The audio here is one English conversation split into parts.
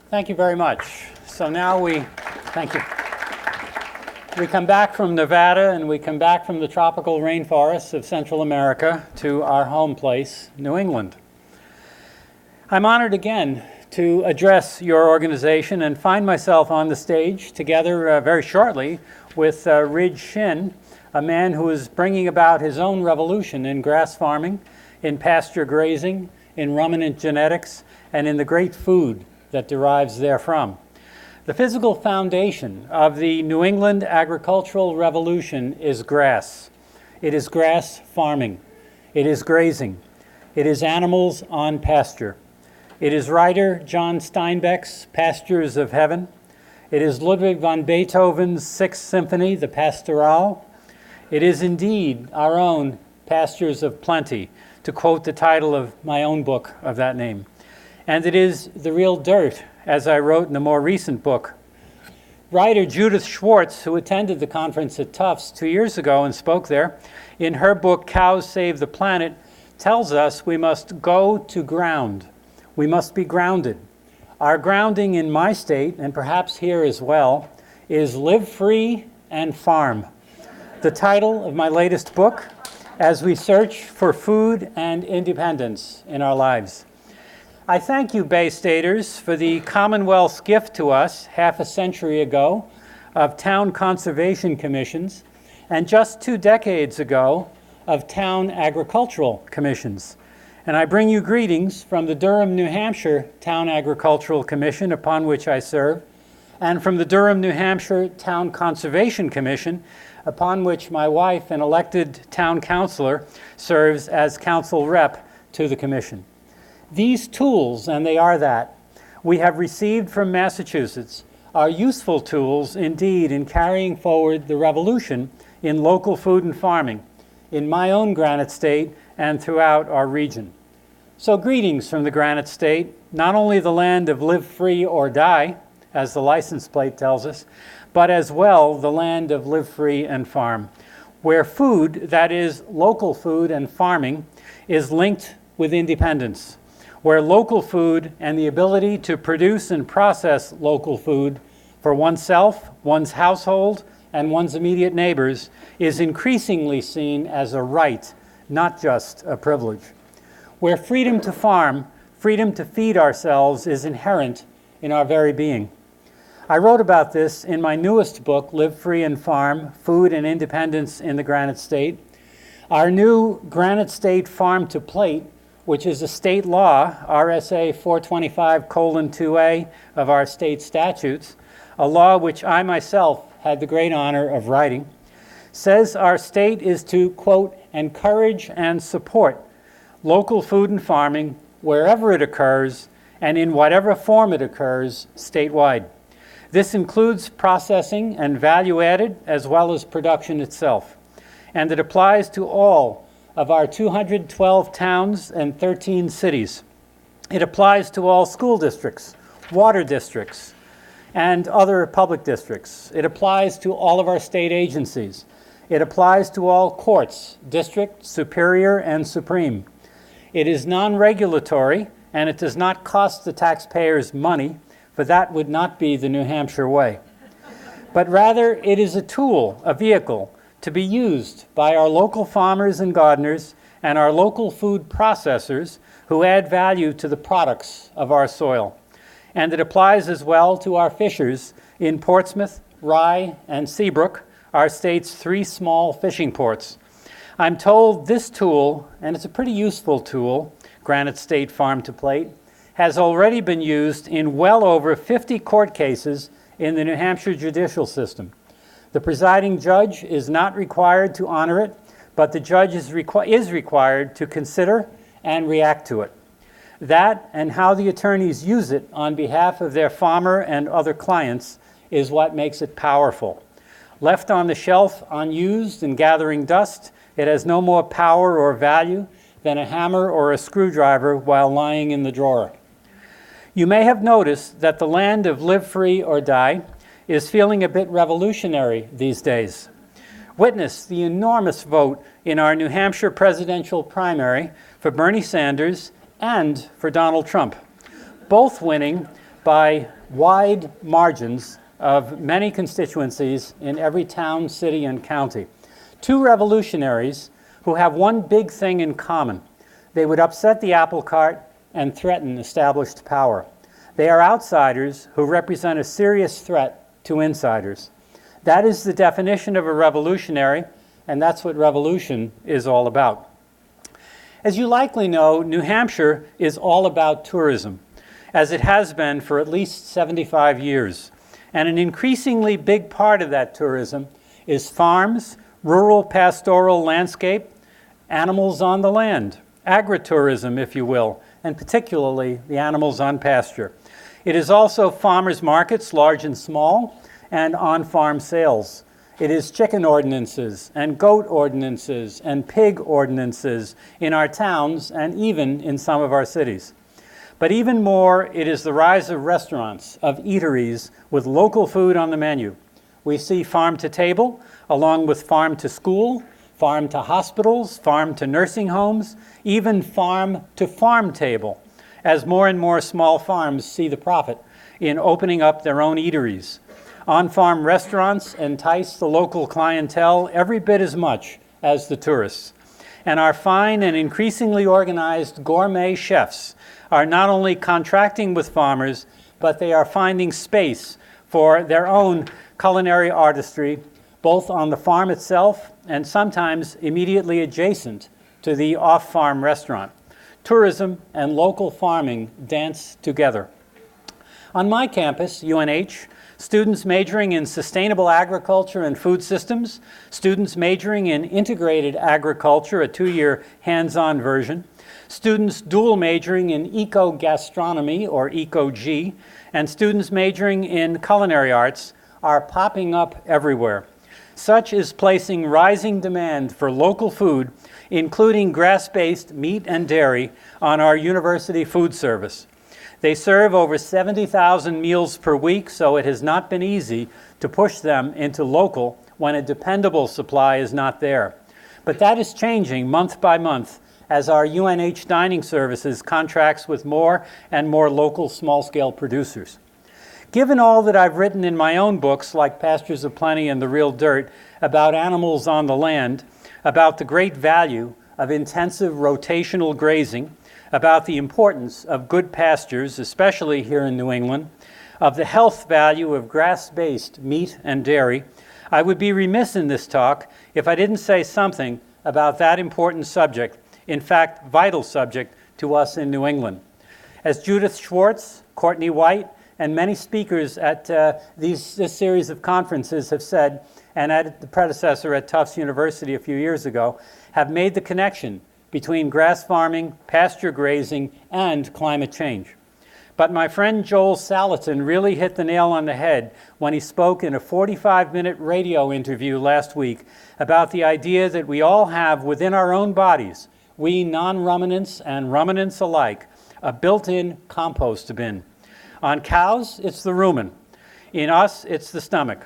Thank you very much. So now thank you. We come back from Nevada and we come back from the tropical rainforests of Central America to our home place, New England. I'm honored again to address your organization and find myself on the stage together very shortly with Ridge Shin, a man who is bringing about his own revolution in grass farming, in pasture grazing, in ruminant genetics, and in the great food that derives therefrom. The physical foundation of the New England agricultural revolution is grass. It is grass farming. It is grazing. It is animals on pasture. It is writer John Steinbeck's Pastures of Heaven. It is Ludwig van Beethoven's Sixth Symphony, the Pastoral. It is indeed our own Pastures of Plenty, to quote the title of my own book of that name. And it is the real dirt, as I wrote in a more recent book. Writer Judith Schwartz, who attended the conference at Tufts 2 years ago and spoke there, in her book, Cows Save the Planet, tells us we must go to ground. We must be grounded. Our grounding in my state, and perhaps here as well, is Live Free and Farm, the title of my latest book, as we search for food and independence in our lives. I thank you, Bay Staters, for the Commonwealth's gift to us half a century ago of town conservation commissions, and just 2 decades ago of town agricultural commissions. And I bring you greetings from the Durham, New Hampshire Town Agricultural Commission, upon which I serve, and from the Durham, New Hampshire Town Conservation Commission, upon which my wife, an elected town councilor, serves as council rep to the commission. These tools, and they are that, we have received from Massachusetts are useful tools indeed in carrying forward the revolution in local food and farming in my own Granite State and throughout our region. So greetings from the Granite State, not only the land of live free or die, as the license plate tells us, but as well the land of live free and farm, where food, that is local food and farming, is linked with independence, where local food and the ability to produce and process local food for oneself, one's household, and one's immediate neighbors is increasingly seen as a right, not just a privilege. Where freedom to farm, freedom to feed ourselves is inherent in our very being. I wrote about this in my newest book, Live Free and Farm, Food and Independence in the Granite State. Our new Granite State Farm to Plate, which is a state law, RSA 425:2A of our state statutes, a law which I myself had the great honor of writing, says our state is to, quote, encourage and support local food and farming wherever it occurs and in whatever form it occurs statewide. This includes processing and value added as well as production itself. And it applies to all of our 212 towns and 13 cities. It applies to all school districts, water districts, and other public districts. It applies to all of our state agencies. It applies to all courts, district, superior, and supreme. It is non-regulatory, and it does not cost the taxpayers money, for that would not be the New Hampshire way. But rather, it is a tool, a vehicle, to be used by our local farmers and gardeners and our local food processors who add value to the products of our soil. And it applies as well to our fishers in Portsmouth, Rye, and Seabrook, our state's 3 small fishing ports. I'm told this tool, and it's a pretty useful tool, Granite State Farm to Plate, has already been used in well over 50 court cases in the New Hampshire judicial system. The presiding judge is not required to honor it, but the judge is required to consider and react to it. That and how the attorneys use it on behalf of their farmer and other clients is what makes it powerful. Left on the shelf unused and gathering dust, it has no more power or value than a hammer or a screwdriver while lying in the drawer. You may have noticed that the land of live free or die is feeling a bit revolutionary these days. Witness the enormous vote in our New Hampshire presidential primary for Bernie Sanders and for Donald Trump, both winning by wide margins of many constituencies in every town, city, and county. Two revolutionaries who have one big thing in common. They would upset the apple cart and threaten established power. They are outsiders who represent a serious threat to insiders. That is the definition of a revolutionary, and that's what revolution is all about. As you likely know, New Hampshire is all about tourism, as it has been for at least 75 years. And an increasingly big part of that tourism is farms, rural pastoral landscape, animals on the land, agritourism, if you will, and particularly the animals on pasture. It is also farmers markets, large and small, and on-farm sales. It is chicken ordinances and goat ordinances and pig ordinances in our towns and even in some of our cities. But even more, it is the rise of restaurants, of eateries with local food on the menu. We see farm to table, along with farm to school, farm to hospitals, farm to nursing homes, even farm to farm table, as more and more small farms see the profit in opening up their own eateries. On-farm restaurants entice the local clientele every bit as much as the tourists. And our fine and increasingly organized gourmet chefs are not only contracting with farmers, but they are finding space for their own culinary artistry, both on the farm itself and sometimes immediately adjacent to the off-farm restaurant. Tourism and local farming dance together. On my campus, UNH, students majoring in sustainable agriculture and food systems, students majoring in integrated agriculture, a 2-year hands-on version, students dual majoring in eco-gastronomy, or eco-G, and students majoring in culinary arts are popping up everywhere. Such is placing rising demand for local food, including grass-based meat and dairy, on our university food service. They serve over 70,000 meals per week, so it has not been easy to push them into local when a dependable supply is not there. But that is changing month by month as our UNH dining services contracts with more and more local small-scale producers. Given all that I've written in my own books, like Pastures of Plenty and The Real Dirt, about animals on the land, about the great value of intensive rotational grazing, about the importance of good pastures, especially here in New England, of the health value of grass-based meat and dairy, I would be remiss in this talk if I didn't say something about that important subject, in fact, vital subject to us in New England. As Judith Schwartz, Courtney White, and many speakers at this series of conferences have said, and at the predecessor at Tufts University a few years ago, have made the connection between grass farming, pasture grazing, and climate change. But my friend Joel Salatin really hit the nail on the head when he spoke in a 45-minute radio interview last week about the idea that we all have within our own bodies, we non-ruminants and ruminants alike, a built-in compost bin. On cows, it's the rumen. In us, it's the stomach.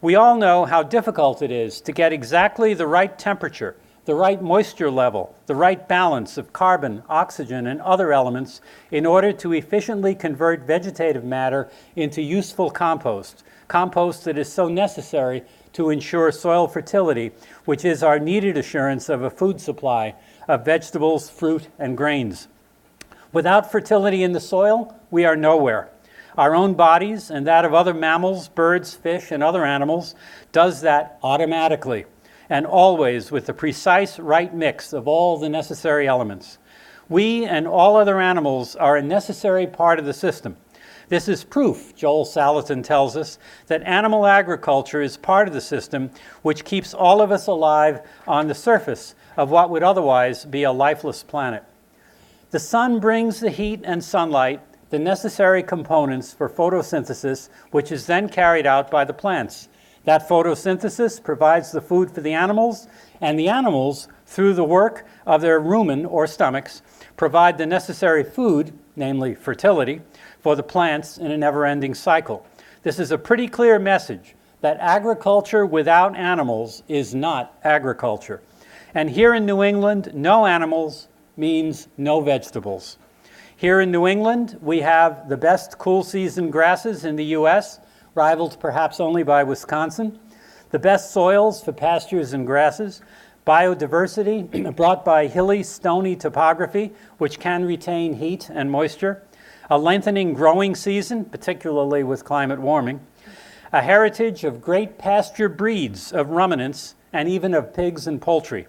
We all know how difficult it is to get exactly the right temperature, the right moisture level, the right balance of carbon, oxygen, and other elements in order to efficiently convert vegetative matter into useful compost that is so necessary to ensure soil fertility, which is our needed assurance of a food supply of vegetables, fruit, and grains. Without fertility in the soil, we are nowhere. Our own bodies and that of other mammals, birds, fish, and other animals does that automatically, and always with the precise right mix of all the necessary elements. We and all other animals are a necessary part of the system. This is proof, Joel Salatin tells us, that animal agriculture is part of the system which keeps all of us alive on the surface of what would otherwise be a lifeless planet. The sun brings the heat and sunlight, the necessary components for photosynthesis, which is then carried out by the plants. That photosynthesis provides the food for the animals, and the animals, through the work of their rumen or stomachs, provide the necessary food, namely fertility, for the plants in a never-ending cycle. This is a pretty clear message that agriculture without animals is not agriculture. And here in New England, no animals means no vegetables. Here in New England, we have the best cool season grasses in the US, rivaled perhaps only by Wisconsin, the best soils for pastures and grasses, biodiversity brought by hilly, stony topography, which can retain heat and moisture, a lengthening growing season, particularly with climate warming, a heritage of great pasture breeds of ruminants and even of pigs and poultry,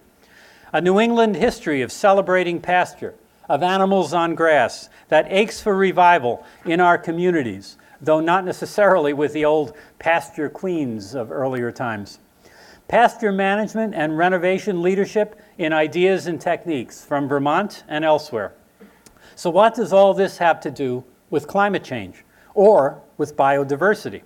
a New England history of celebrating pasture, of animals on grass that aches for revival in our communities, though not necessarily with the old pasture queens of earlier times. Pasture management and renovation leadership in ideas and techniques from Vermont and elsewhere. So what does all this have to do with climate change or with biodiversity?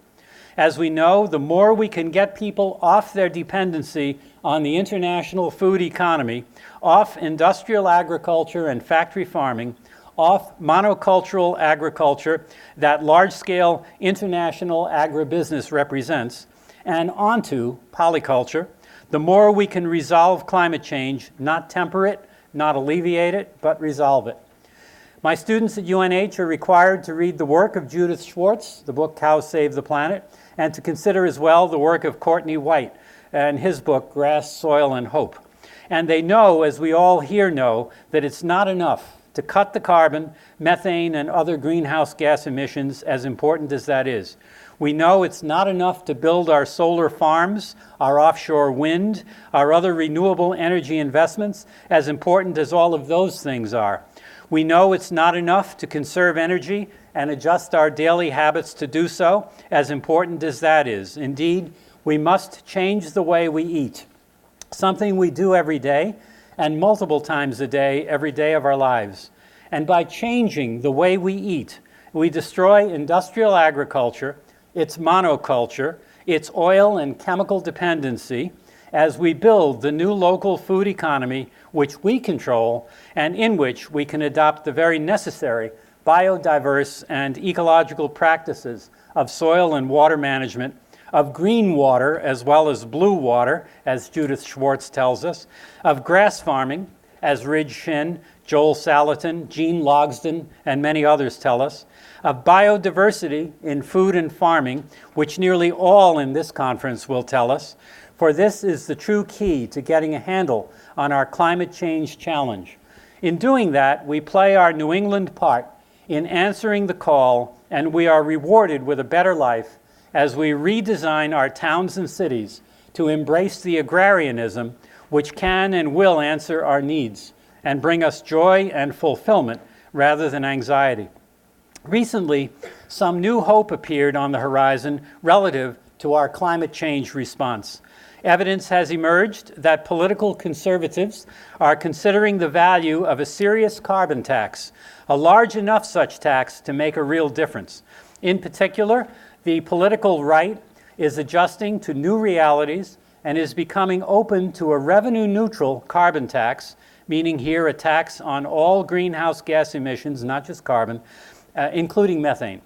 As we know, the more we can get people off their dependency on the international food economy, off industrial agriculture and factory farming, off monocultural agriculture that large-scale international agribusiness represents, and onto polyculture, the more we can resolve climate change, not temper it, not alleviate it, but resolve it. My students at UNH are required to read the work of Judith Schwartz, the book Cows Save the Planet, and to consider as well the work of Courtney White and his book Grass, Soil, and Hope. And they know, as we all here know, that it's not enough to cut the carbon, methane, and other greenhouse gas emissions, as important as that is. We know it's not enough to build our solar farms, our offshore wind, our other renewable energy investments, as important as all of those things are. We know it's not enough to conserve energy and adjust our daily habits to do so, as important as that is. Indeed, we must change the way we eat, something we do every day and multiple times a day, every day of our lives. And by changing the way we eat, we destroy industrial agriculture, its monoculture, its oil and chemical dependency, as we build the new local food economy which we control and in which we can adopt the very necessary biodiverse and ecological practices of soil and water management, of green water as well as blue water, as Judith Schwartz tells us, of grass farming, as Ridge Shin, Joel Salatin, Gene Logsdon, and many others tell us, of biodiversity in food and farming, which nearly all in this conference will tell us, for this is the true key to getting a handle on our climate change challenge. In doing that, we play our New England part in answering the call, and we are rewarded with a better life as we redesign our towns and cities to embrace the agrarianism which can and will answer our needs and bring us joy and fulfillment rather than anxiety. Recently, some new hope appeared on the horizon relative to our climate change response. Evidence has emerged that political conservatives are considering the value of a serious carbon tax, a large enough such tax to make a real difference. In particular, the political right is adjusting to new realities and is becoming open to a revenue-neutral carbon tax, meaning here a tax on all greenhouse gas emissions, not just carbon, including methane.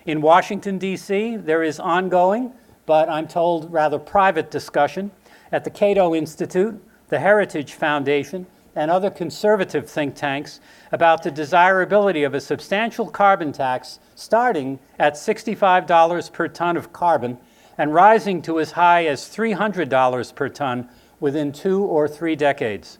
In Washington, D.C., there is ongoing, but I'm told rather private discussion at the Cato Institute, the Heritage Foundation, and other conservative think tanks about the desirability of a substantial carbon tax starting at $65 per ton of carbon and rising to as high as $300 per ton within 2 or 3 decades.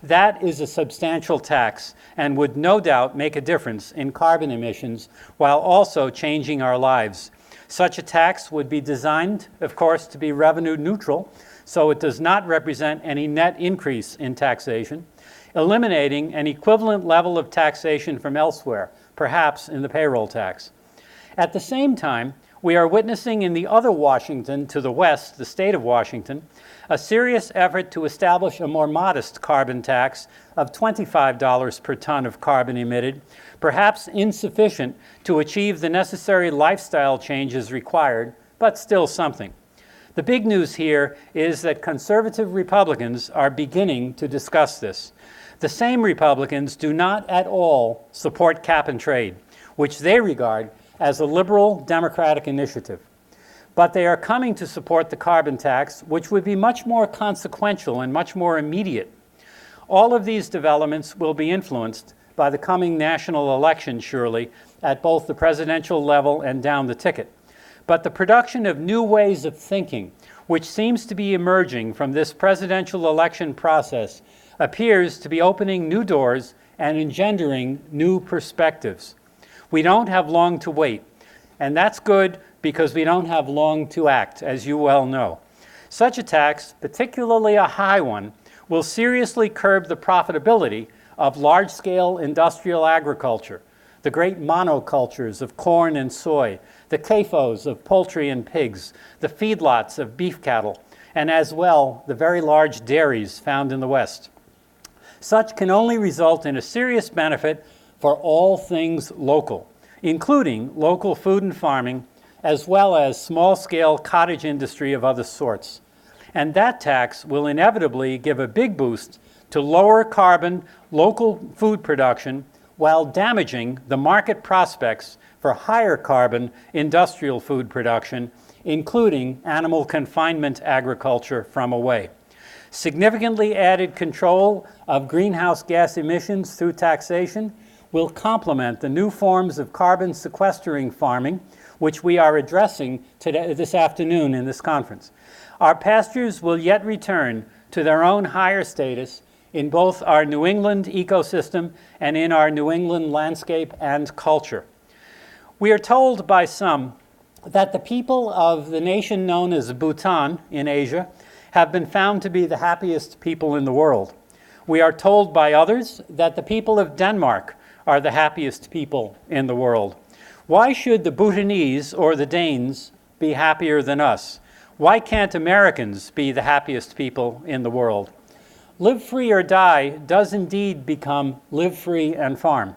That is a substantial tax and would no doubt make a difference in carbon emissions while also changing our lives. Such a tax would be designed, of course, to be revenue neutral, so it does not represent any net increase in taxation, eliminating an equivalent level of taxation from elsewhere, perhaps in the payroll tax. At the same time, we are witnessing in the other Washington to the west, the state of Washington, a serious effort to establish a more modest carbon tax of $25 per ton of carbon emitted, perhaps insufficient to achieve the necessary lifestyle changes required, but still something. The big news here is that conservative Republicans are beginning to discuss this. The same Republicans do not at all support cap and trade, which they regard as a liberal democratic initiative. But they are coming to support the carbon tax, which would be much more consequential and much more immediate. All of these developments will be influenced by the coming national election, surely, at both the presidential level and down the ticket. But the production of new ways of thinking, which seems to be emerging from this presidential election process, appears to be opening new doors and engendering new perspectives. We don't have long to wait, and that's good because we don't have long to act, as you well know. Such a tax, particularly a high one, will seriously curb the profitability of large-scale industrial agriculture, the great monocultures of corn and soy, the CAFOs of poultry and pigs, the feedlots of beef cattle, and as well the very large dairies found in the West. Such can only result in a serious benefit for all things local, including local food and farming, as well as small-scale cottage industry of other sorts. And that tax will inevitably give a big boost to lower carbon local food production while damaging the market prospects for higher carbon industrial food production, including animal confinement agriculture from away. Significantly added control of greenhouse gas emissions through taxation will complement the new forms of carbon sequestering farming, which we are addressing this afternoon in this conference. Our pastures will yet return to their own higher status in both our New England ecosystem and in our New England landscape and culture. We are told by some that the people of the nation known as Bhutan in Asia have been found to be the happiest people in the world. We are told by others that the people of Denmark are the happiest people in the world. Why should the Bhutanese or the Danes be happier than us? Why can't Americans be the happiest people in the world? Live free or die does indeed become live free and farm.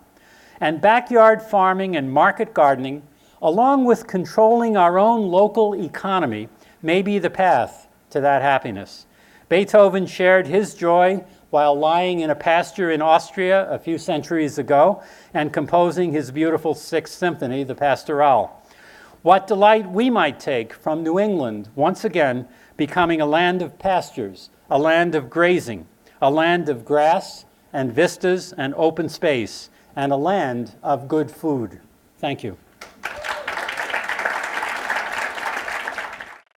And backyard farming and market gardening, along with controlling our own local economy, may be the path to that happiness. Beethoven shared his joy while lying in a pasture in Austria a few centuries ago and composing his beautiful Sixth Symphony, the Pastorale. What delight we might take from New England once again becoming a land of pastures, a land of grazing, a land of grass and vistas and open space, and a land of good food. Thank you.